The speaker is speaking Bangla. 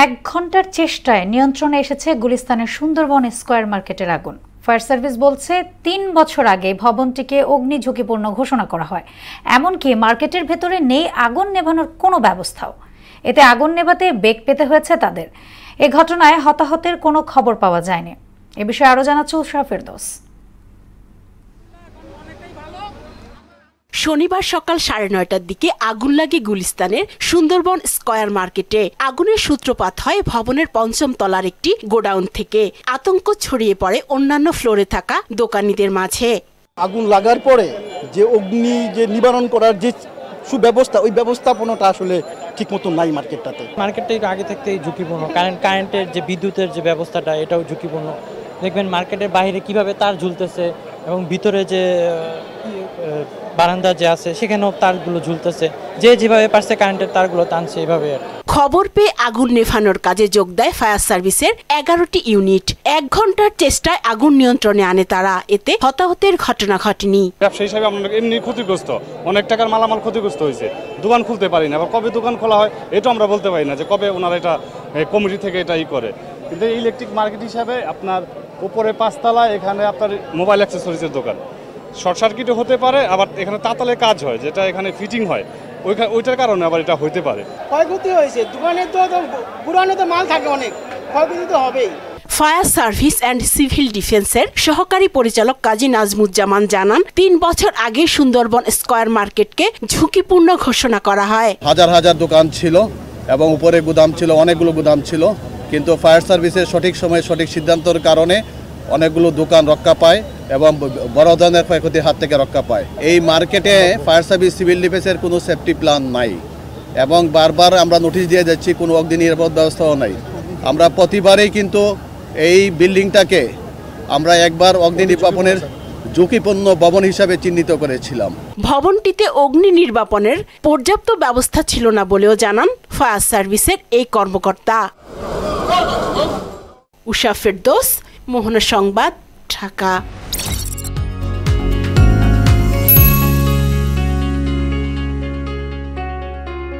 এক ঘন্টার চেষ্টায় নিয়ন্ত্রণে এসেছে গুলিস্তানের সুন্দরবন স্কয়ার মার্কেটের আগুন। ফায়ার সার্ভিস বলছে ৩ বছর আগে ভবনটিকে অগ্নি ঝুঁকিপূর্ণ ঘোষণা করা হয়। এমনকি মার্কেটের ভেতরে নেই আগুন নেভানোর কোনো ব্যবস্থাও। এতে আগুন নেভাতে বেগ পেতে হয়েছে তাদের। এ ঘটনায় হতাহতের কোনো খবর পাওয়া যায়নি। এ বিষয়ে আরও জানাচ্ছে উষা ফেরদৌস। শনিবার সকাল 9:30টার দিকে আগুন লাগে গুলিস্তানের সুন্দরবন স্কয়ার মার্কেটে। আগুনের সূত্রপাত হয় ভবনের ৫ম তলার একটি গোডাউন থেকে। আতঙ্ক ছড়িয়ে পড়ে অন্যান্য ফ্লোরে থাকা দোকানীদের মাঝে। আগুন লাগার পরে যে অগ্নি নিবারণ করার যে সুব্যবস্থা, ওই ব্যবস্থাপনাটা আসলে ঠিক মতো নাই মার্কেটটাতে। মার্কেটটা একটু আগে থাকতেই ঝুঁকিপূর্ণ, কারেন্টের যে বিদ্যুতের যে ব্যবস্থাটা এটাও ঝুঁকিপূর্ণ। দেখবেন মার্কেটের বাইরে কিভাবে তার ঝুলতেছে এবং ভিতরে যে বারান্দা যে আছে সেখানেও তারগুলো ঝুলতেছে। যেভাবে পারছে কারেন্টের তারগুলো টানছে এভাবে। খবর পেয়ে আগুন নেভানোর কাজে যোগ দেয় ফায়ার সার্ভিসের 11টি ইউনিট। 1 ঘন্টার চেষ্টায় আগুন নিয়ন্ত্রণে আনে তারা। এতে হতাহতের ঘটনা ঘটেনি। ব্যবসায়ী হিসাবে আমরা এমনি ক্ষতিগ্রস্ত, অনেক টাকার মালামাল ক্ষতিগ্রস্ত হয়েছে। দোকান খুলতে পারি না, আবার কবে দোকান খোলা হয় এটা আমরা বলতে পারি না, যে কবে ওনারা এটা কমিটি থেকে এটা করে। কিন্তু ইলেকট্রিক মার্কেট হিসাবে আপনার উপরে 5 তলায় এখানে আপনার মোবাইল অ্যাক্সেসরিজের দোকান, শর্ট সার্কিটও হতে পারে। আবার এখানে তাতালে কাজ হয়, যেটা এখানে ফিটিং হয়, ওইটার কারণে আবার এটা হইতে পারে। ক্ষয়ক্ষতি হয়েছে, দোকানে তো পুরানো তো মাল থাকে, অনেক ক্ষয়ক্ষতি তো হবেই। ফায়ার সার্ভিস অ্যান্ড সিভিল ডিফেন্সের সহকারী পরিচালক কাজী নাজমুজ্জামান জানান, ৩ বছর আগে সুন্দরবন স্কয়ার মার্কেটকে ঝুঁকিপূর্ণ ঘোষণা করা হয়। হাজার হাজার দোকান ছিল এবং উপরে গুদাম ছিল, অনেকগুলো গুদাম ছিল, কিন্তু ফায়ার সার্ভিসের সঠিক সময়ে সঠিক সিদ্ধান্তের কারণে অনেকগুলো দোকান রক্ষা পায় এবং বড় ধরনের ক্ষয়ক্ষতির হাত থেকে রক্ষা পায়। এই মার্কেটে ফায়ার সার্ভিস সিভিল ডিফেন্সের কোনো সেফটি প্ল্যান নাই এবং বারবার আমরা নোটিশ দিয়ে যাচ্ছি, কোনো অগ্নি নিরাপদ ব্যবস্থাও নাই। আমরা প্রতিবারেই কিন্তু এই বিল্ডিংটাকে আমরা একবার অগ্নি নির্বাপনের ঝুঁকিপূর্ণ ভবন হিসাবে চিহ্নিত করেছিলাম। ভবনটিতে অগ্নি নির্বাপনের পর্যাপ্ত ব্যবস্থা ছিল না বলেও জানান ফায়ার সার্ভিসের এই কর্মকর্তা। উষা ফেরদৌস, মোহনা সংবাদ, ঢাকা।